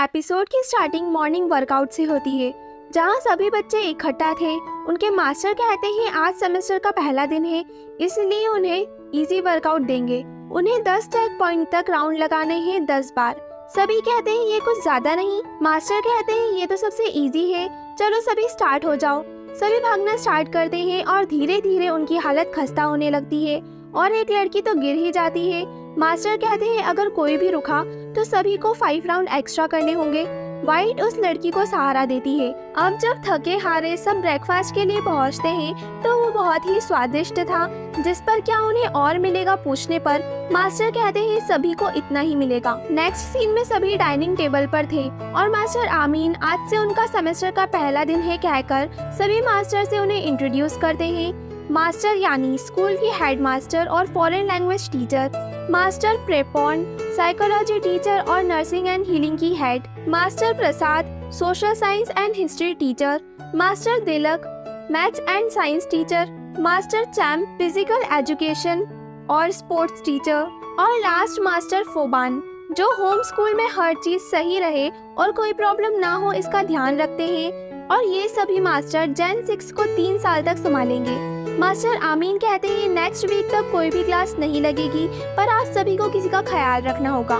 Episode की starting morning workout से होती है, जहां सभी बच्चे इकट्ठा थे। उनके मास्टर कहते हैं आज सेमेस्टर का पहला दिन है, इसलिए उन्हें इजी वर्कआउट देंगे। उन्हें 10 चेक पॉइंट तक राउंड लगाने हैं 10 बार। सभी कहते हैं ये कुछ ज्यादा नहीं। मास्टर कहते हैं ये तो सबसे इजी है, चलो सभी स्टार्ट हो जाओ। सभी भागना स्टार्ट करते हैं और धीरे धीरे उनकी हालत खस्ता होने लगती है और एक लड़की तो गिर ही जाती है। मास्टर कहते हैं अगर कोई भी रुका तो सभी को 5 राउंड एक्स्ट्रा करने होंगे। वाइट उस लड़की को सहारा देती है। अब जब थके हारे सब ब्रेकफास्ट के लिए पहुंचते हैं तो वो बहुत ही स्वादिष्ट था, जिस पर क्या उन्हें और मिलेगा पूछने पर मास्टर कहते हैं सभी को इतना ही मिलेगा। नेक्स्ट सीन में सभी डाइनिंग टेबल पर थे और मास्टर आमीन आज से उनका सेमेस्टर का पहला दिन है कहकर सभी मास्टर से उन्हें इंट्रोड्यूस करते हैं। मास्टर यानी स्कूल की हेड मास्टर और foreign language teacher, master Prepon psychology teacher और नर्सिंग एंड हीलिंग की head, master Prasad social science and history teacher, master Tilak maths and science teacher, master Cham physical education और sports teacher और last master Phoban जो home school में हर चीज सही रहे और कोई प्रॉब्लम ना हो इसका ध्यान रखते हैं। और ये सभी मास्टर जैन 6 को 3 साल तक संभालेंगे। मास्टर आमीन कहते हैं नेक्स्ट वीक तक कोई भी क्लास नहीं लगेगी, पर आप सभी को किसी का ख्याल रखना होगा।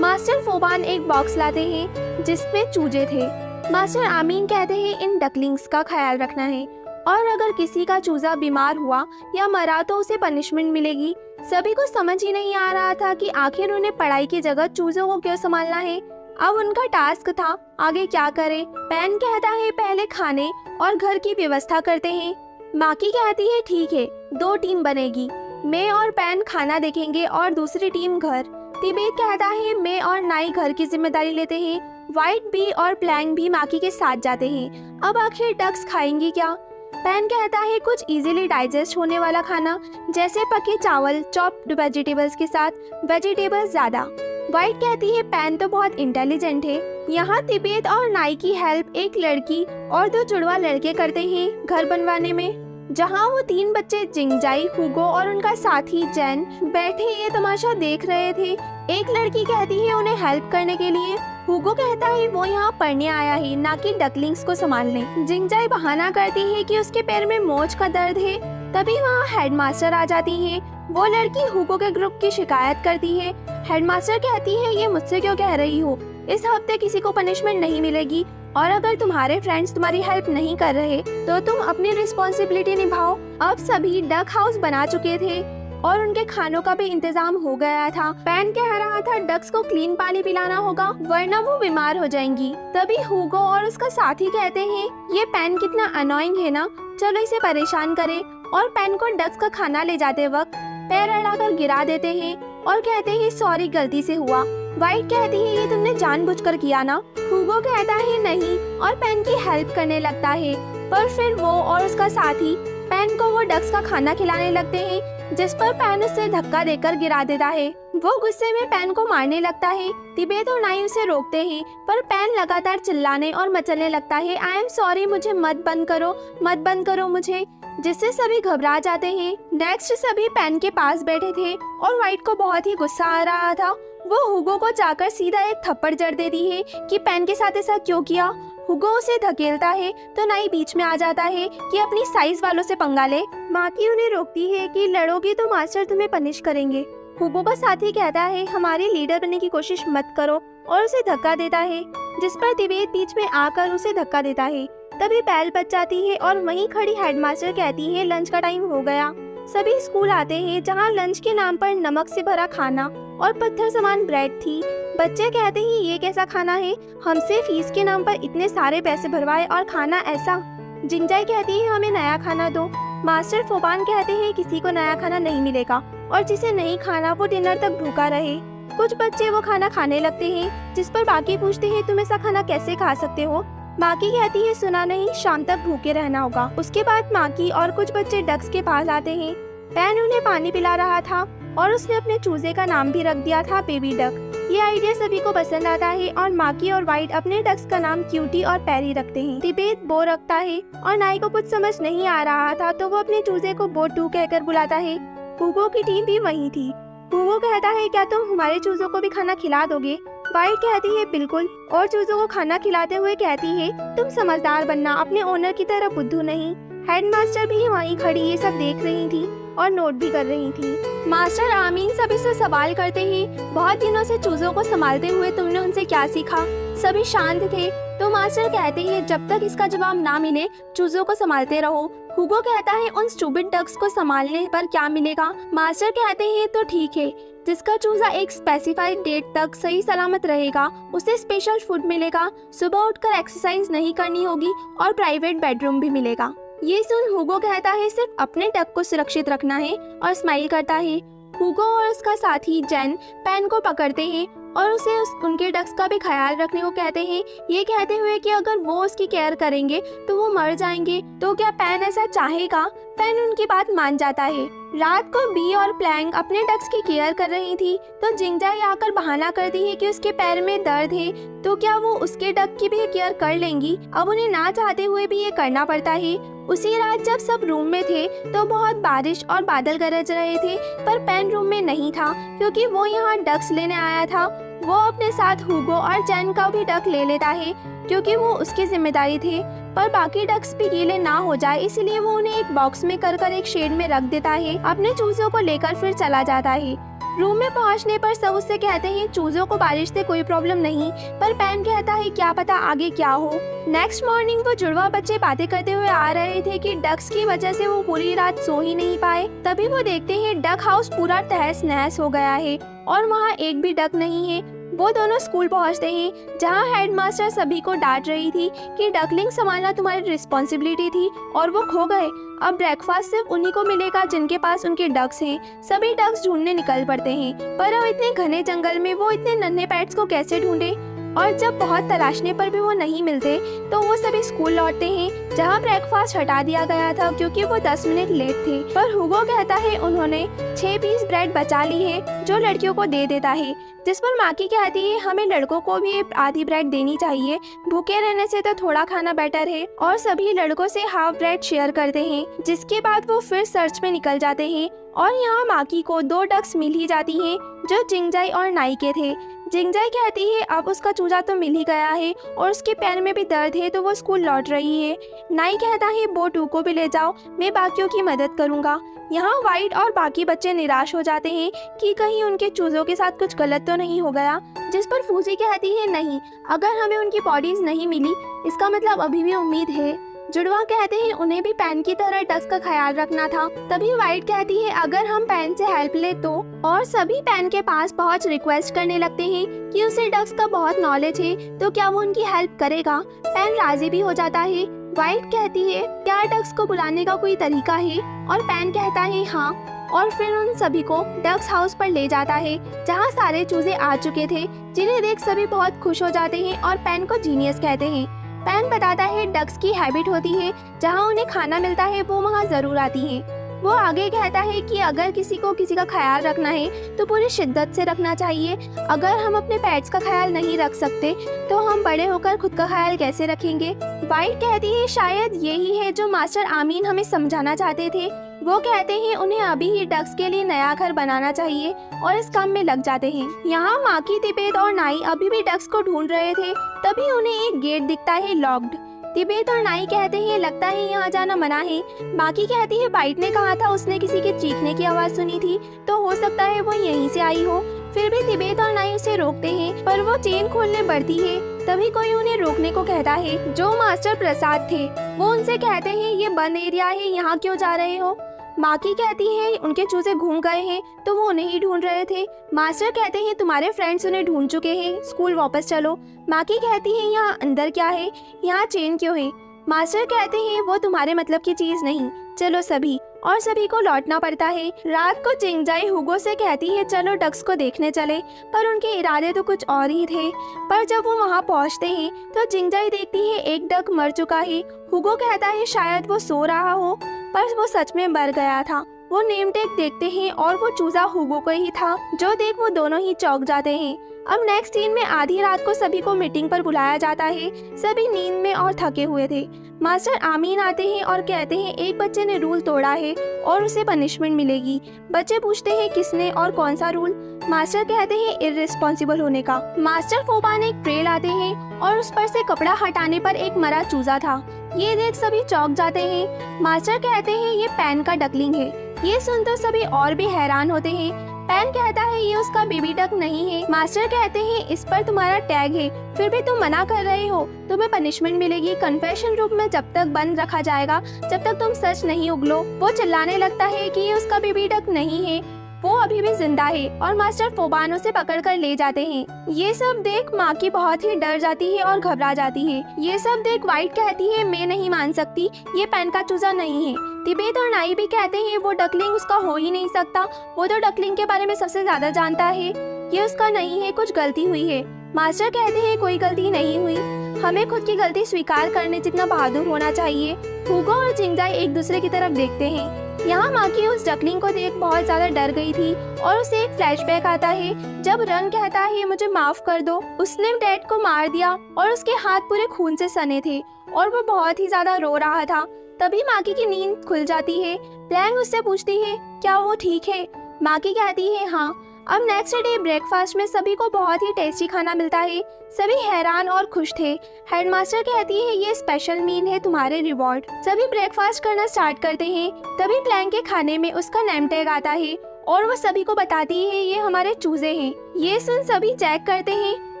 मास्टर फोबान एक बॉक्स लाते हैं जिसमें चूजे थे। मास्टर आमीन कहते हैं इन डकलिंग्स का ख्याल रखना है और अगर किसी का चूजा बीमार हुआ या मरा तो उसे पनिशमेंट मिलेगी। सभी को समझ ही नहीं आ रहा था कि आखिर उन्हें पढ़ाई की जगह चूजों को क्यों संभालना है। अब उनका टास्क था आगे क्या करें। पैन कहता है पहले खाने और घर की व्यवस्था करते हैं। माकी कहती है ठीक है 2 टीम बनेगी, मैं और पैन खाना देखेंगे और दूसरी टीम घर। तिबेत कहता है मैं और नाई घर की जिम्मेदारी लेते हैं। वाइट बी और प्लैंग भी माकी के साथ जाते हैं। अब आखिर डक्स खाएंगी क्या। पैन कहता है कुछ इजीली डाइजेस्ट होने वाला खाना, जैसे पके चावल चॉप्ड वेजिटेबल्स के साथ वेजिटेबल्स ज्यादा। वाइट कहती है पैन तो बहुत इंटेलिजेंट है। यहाँ तिबेत और नाई की हेल्प एक लड़की और 2 जुड़वा लड़के करते हैं घर बनवाने में। जहाँ वो 3 बच्चे जिंगजाई, हुगो और उनका साथी जैन बैठे ये तमाशा देख रहे थे। एक लड़की कहती है उन्हें हेल्प करने के लिए। हुगो कहता है वो यहाँ पढ़ने आया है, ना कि डकलिंग्स को संभालने। जिंगजाई बहाना करती है कि उसके पैर में मोच का दर्द है। तभी वहाँ हेडमास्टर आ जाती है। वो लड़की हुगो के ग्रुप की शिकायत करती है। हेडमास्टर कहती है ये मुझसे क्यों कह रही हो, इस हफ्ते किसी को पनिशमेंट नहीं मिलेगी और अगर तुम्हारे फ्रेंड्स तुम्हारी हेल्प नहीं कर रहे तो तुम अपनी रिस्पॉन्सिबिलिटी निभाओ। अब सभी डक हाउस बना चुके थे और उनके खानों का भी इंतजाम हो गया था। पैन कह रहा था डक्स को क्लीन पानी पिलाना होगा वरना वो बीमार हो जाएंगी। तभी हुगो और उसका साथी कहते हैं ये पैन कितना अनोइंग है ना, चलो इसे परेशान करें। और पैन को डक्स का खाना ले जाते वक्त पैर अड़ाकर गिरा देते हैं और कहते हैं सॉरी गलती से हुआ। वाइट कहती है ये तुमने जानबूझकर किया ना। हुगो कहता है नहीं और पैन की हेल्प करने लगता है, पर फिर वो और उसका साथी पैन को वो डक्स का खाना खिलाने लगते हैं, जिस पर पैन उसे धक्का देकर गिरा देता है। वो गुस्से में पैन को मारने लगता है। तिबेत और नाई उसे रोकते हैं, पर पैन लगातार चिल्लाने और मचलने लगता है आई एम सॉरी, मुझे मत बंद करो मुझे, जिससे सभी घबरा जाते हैं। नेक्स्ट सभी पैन के पास बैठे थे और वाइट को बहुत ही गुस्सा आ रहा था। वो हुगो को जाकर सीधा एक थप्पड़ जड़ देती है कि पैन के साथ ऐसा क्यों किया। हुगो उसे धकेलता है तो नाई बीच में आ जाता है कि अपनी साइज वालों से पंगा ले। माकी उन्हें रोकती है कि लड़ोगी तो मास्टर तुम्हें पनिश करेंगे। हुगो का साथी कहता है हमारी लीडर बनने की कोशिश मत करो और उसे धक्का देता है, जिस पर तिबेत बीच में आकर उसे धक्का देता है। तभी बैल बज जाती है और वहीं खड़ी हेडमास्टर कहती है लंच का टाइम हो गया। सभी स्कूल आते हैं जहाँ लंच के नाम पर नमक से भरा खाना और पत्थर समान ब्रेड थी। बच्चे कहते हैं ये कैसा खाना है, हमसे फीस के नाम पर इतने सारे पैसे भरवाए और खाना ऐसा। जिंगजाई कहती है हमें नया खाना दो। मास्टर फोबान कहते हैं किसी को नया खाना नहीं मिलेगा और जिसे नहीं खाना वो डिनर तक भूखा रहे। कुछ बच्चे वो खाना खाने लगते हैं, जिस पर बाकी पूछते हैं तुम ऐसा खाना कैसे खा सकते हो। माकी कहती है सुना नहीं, शाम तक भूखे रहना होगा। उसके बाद माकी और कुछ बच्चे डक्स के पास आते हैं। पैन उन्हें पानी पिला रहा था और उसने अपने चूजे का नाम भी रख दिया था बेबी डक। ये आइडिया सभी को पसंद आता है और माकी और वाइट अपने डक्स का नाम क्यूटी और पैरी रखते हैं। तिबेत बो रखता है और नाई को कुछ समझ नहीं आ रहा था तो वो अपने चूजे को बो 2 कहकर बुलाता है। हुगो की टीम भी वहीं थी। हुगो कहता है क्या तुम हमारे चूजों को भी खाना खिला दोगे। वाइट कहती है बिल्कुल, और चूजों को खाना खिलाते हुए कहती है तुम समझदार बनना, अपने ओनर की तरह बुद्धू नहीं। हेडमास्टर भी वहीं खड़ी ये सब देख रही थी और नोट भी कर रही थी। मास्टर आमीन सभी से सवाल करते ही बहुत दिनों से चूजों को संभालते हुए तुमने उनसे क्या सीखा? सभी शांत थे। तो मास्टर कहते हैं जब तक इसका जवाब ना मिले चूजों को संभालते रहो। हुगो कहता है उन स्टूपिड डक्स को संभालने पर क्या मिलेगा? मास्टर कहते हैं तो ठीक है, जिसका चूजा एक स्पेसिफाइड डेट तक सही सलामत रहेगा उसे स्पेशल फूड मिलेगा, सुबह उठकर एक्सरसाइज नहीं करनी होगी और प्राइवेट बेडरूम भी मिलेगा। ये सुन हुगो कहता है सिर्फ अपने डक को सुरक्षित रखना है और स्माइल करता है। हुगो और उसका साथी जेन पेन को पकड़ते हैं और उसे उनके डक्स का भी ख्याल रखने को कहते हैं, ये कहते हुए कि अगर वो उसकी केयर करेंगे तो वो मर जाएंगे। तो क्या पेन ऐसा चाहेगा? पेन उनकी बात मान जाता है। रात को बी और प्लैंक अपने डक्स की केयर कर रही थी तो जिंगजाई आकर बहाना करती है कि उसके पैर में दर्द है, तो क्या वो उसके डक की भी केयर कर लेंगी? अब उन्हें ना चाहते हुए भी ये करना पड़ता है। उसी रात जब सब रूम में थे तो बहुत बारिश और बादल गरज रहे थे, पर पेन रूम में नहीं था क्योंकि वो यहाँ डक्स लेने आया था। वो अपने साथ हुगो और जेन का भी डक ले लेता है क्योंकि वो उसकी जिम्मेदारी थे, पर बाकी डक्स भी गीले ना हो जाए इसलिए वो उन्हें एक बॉक्स में कर एक शेड में रख देता है। अपने चूजों को लेकर फिर चला जाता है। रूम में पहुंचने पर सब उससे कहते हैं चूजों को बारिश से कोई प्रॉब्लम नहीं, पर पेन कहता है क्या पता आगे क्या हो। नेक्स्ट मॉर्निंग वो जुड़वा बच्चे बातें करते हुए आ रहे थे कि डक्स की वजह से वो पूरी रात सो ही नहीं पाए। तभी वो देखते हैं डक हाउस पूरा तहस नहस हो गया है और वहाँ एक भी डक नहीं है। वो दोनों स्कूल पहुंचते हैं जहां हेडमास्टर सभी को डांट रही थी कि डकलिंग संभालना तुम्हारी रिस्पॉन्सिबिलिटी थी और वो खो गए। अब ब्रेकफास्ट सिर्फ उन्हीं को मिलेगा जिनके पास उनके डक्स हैं। सभी डक्स ढूंढने निकल पड़ते हैं, पर अब इतने घने जंगल में वो इतने नन्हे पेट्स को कैसे ढूंढे? और जब बहुत तलाशने पर भी वो नहीं मिलते तो वो सभी स्कूल लौटते हैं जहाँ ब्रेकफास्ट हटा दिया गया था क्योंकि वो 10 मिनट लेट थे। पर हुगो कहता है उन्होंने 6 पीस ब्रेड बचा ली है जो लड़कियों को दे देता है, जिस पर माकी कहती है हमें लड़कों को भी आधी ब्रेड देनी चाहिए, भूखे रहने से तो थोड़ा खाना बेटर है। और सभी लड़कों से हाफ ब्रेड शेयर करते हैं, जिसके बाद वो फिर सर्च में निकल जाते हैं और यहाँ माकी को 2 डक्स मिल ही जाती हैं जो जिंगजाई और नाई के थे। जिंगजाई कहती है अब उसका चूजा तो मिल ही गया है और उसके पैर में भी दर्द है तो वो स्कूल लौट रही है। नाई कहता है बोटू को भी ले जाओ, मैं बाकियों की मदद करूंगा। यहाँ वाइट और बाकी बच्चे निराश हो जाते हैं कि कहीं उनके चूजों के साथ कुछ गलत तो नहीं हो गया, जिस पर फूजी कहती है नहीं, अगर हमें उनकी बॉडीज नहीं मिली इसका मतलब अभी भी उम्मीद है। जुड़वा कहते हैं उन्हें भी पैन की तरह डक्स का ख्याल रखना था। तभी वाइट कहती है अगर हम पैन से हेल्प ले तो, और सभी पैन के पास पहुंच रिक्वेस्ट करने लगते हैं कि उसे डक्स का बहुत नॉलेज है तो क्या वो उनकी हेल्प करेगा। पैन राजी भी हो जाता है। वाइट कहती है क्या डक्स को बुलाने का कोई तरीका है, और पैन कहता है हाँ, और फिर उन सभी को डक्स हाउस पर ले जाता है जहाँ सारे चूजे आ चुके थे, जिन्हें देख सभी बहुत खुश हो जाते हैं और पैन को जीनियस कहते हैं। पैन बताता है डक्स की हैबिट होती है जहाँ उन्हें खाना मिलता है वो वहाँ जरूर आती हैं। वो आगे कहता है कि अगर किसी को किसी का ख्याल रखना है तो पूरी शिद्दत से रखना चाहिए। अगर हम अपने पेट्स का ख्याल नहीं रख सकते तो हम बड़े होकर खुद का ख्याल कैसे रखेंगे। वाइट कहती है शायद यही है जो मास्टर आमीन हमें समझाना चाहते थे। वो कहते हैं उन्हें अभी ही डक्स के लिए नया घर बनाना चाहिए और इस काम में लग जाते हैं। यहाँ माकी, तिबेत और नाई अभी भी डक्स को ढूंढ रहे थे, तभी उन्हें एक गेट दिखता है लॉक्ड। तिबेत और नाई कहते हैं लगता है यहाँ जाना मना है। बाकी कहती है वाइट ने कहा था उसने किसी के चीखने की आवाज सुनी थी तो हो सकता है वो यहीं से आई हो। फिर भी तिबेत और नाई उसे रोकते हैं पर वो चेन खोलने बढ़ती है। तभी कोई उन्हें रोकने को कहता है, जो मास्टर प्रसाद थे। वो उनसे कहते हैं ये बंद एरिया है, यहाँ क्यों जा रहे हो। माकी कहती है उनके चूजे घूम गए हैं तो वो उन्हें ही ढूंढ रहे थे। मास्टर कहते हैं तुम्हारे फ्रेंड्स उन्हें ढूंढ चुके हैं, स्कूल वापस चलो। माकी कहती है यहाँ अंदर क्या है, यहाँ चेन क्यों है। मास्टर कहते हैं वो तुम्हारे मतलब की चीज नहीं, चलो सभी, और सभी को लौटना पड़ता है। रात को जिंगजाई हुगो से कहती है चलो डक्स को देखने चले, पर उनके इरादे तो कुछ और ही थे। पर जब वो वहाँ पहुँचते हैं तो जिंगजाई देखती है एक डक मर चुका है। हुगो कहता है शायद वो सो रहा हो, पर वो सच में मर गया था। वो नेम टैग देखते हैं और वो चूजा हुगो को ही था, जो देख वो दोनों ही चौंक जाते हैं। अब नेक्स्ट सीन में आधी रात को सभी को मीटिंग पर बुलाया जाता है। सभी नींद में और थके हुए थे। मास्टर आमीन आते हैं और कहते हैं एक बच्चे ने रूल तोड़ा है और उसे पनिशमेंट मिलेगी। बच्चे पूछते हैं किसने और कौन सा रूल। मास्टर कहते हैं इररिस्पॉन्सिबल होने का। मास्टर फोबान एक ट्रे लाते हैं और उस पर से कपड़ा हटाने पर एक मरा चूजा था। ये देख सभी चौंक जाते हैं। मास्टर कहते हैं ये पैन का डकलिंग है। ये सुन तो सभी और भी हैरान होते हैं। पैन कहता है ये उसका बेबी डक नहीं है। मास्टर कहते हैं इस पर तुम्हारा टैग है, फिर भी तुम मना कर रहे हो, तुम्हें पनिशमेंट मिलेगी। कन्फेशन रूम में जब तक बंद रखा जाएगा जब तक तुम सच नहीं उगलो। वो चिल्लाने लगता है कि ये उसका बेबी डक नहीं है, वो अभी भी जिंदा है और मास्टर फोबान उसे पकड़ कर ले जाते हैं। ये सब देख माकी बहुत ही डर जाती है और घबरा जाती है। ये सब देख वाइट कहती है मैं नहीं मान सकती, ये पैन का चूजा नहीं है। तिबेत और नाई भी कहते हैं वो डकलिंग उसका हो ही नहीं सकता, वो तो डकलिंग के बारे में सबसे ज्यादा जानता है, ये उसका नहीं है, कुछ गलती हुई है। मास्टर कहते हैं कोई गलती नहीं हुई, हमें खुद की गलती स्वीकार करने जितना बहादुर होना चाहिए। हुगो और चिंगजाई एक दूसरे की तरफ देखते हैं। यहाँ माकी उस डकलिंग को देख बहुत ज्यादा डर गई थी और उसे एक फ्लैशबैक आता है जब रंग कहता है मुझे माफ कर दो, उसने डैड को मार दिया और उसके हाथ पूरे खून से सने थे और वो बहुत ही ज्यादा रो रहा था। तभी माकी की नींद खुल जाती है। प्लैंग उससे पूछती है क्या वो ठीक है। माकी कहती है हाँ। अब नेक्स्ट डे ब्रेकफास्ट में सभी को बहुत ही टेस्टी खाना मिलता है। सभी हैरान और खुश थे। हेडमास्टर कहती है ये स्पेशल मील है तुम्हारे रिवॉर्ड। सभी ब्रेकफास्ट करना स्टार्ट करते हैं। तभी प्लैंक के खाने में उसका नेम टैग आता है और वो सभी को बताती है ये हमारे चूजे हैं। ये सुन सभी चेक करते हैं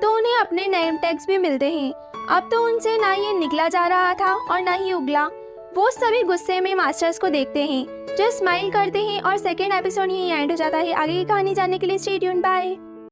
तो उन्हें अपने नेम टैग्स भी मिलते हैं। अब तो उनसे ना ये निकला जा रहा था और ना ही उगला। वो सभी गुस्से में मास्टर्स को देखते हैं जो स्माइल करते हैं और सेकेंड एपिसोड यहीं एंड हो जाता है। आगे की कहानी जानने के लिए स्टे ट्यून्ड, बाय।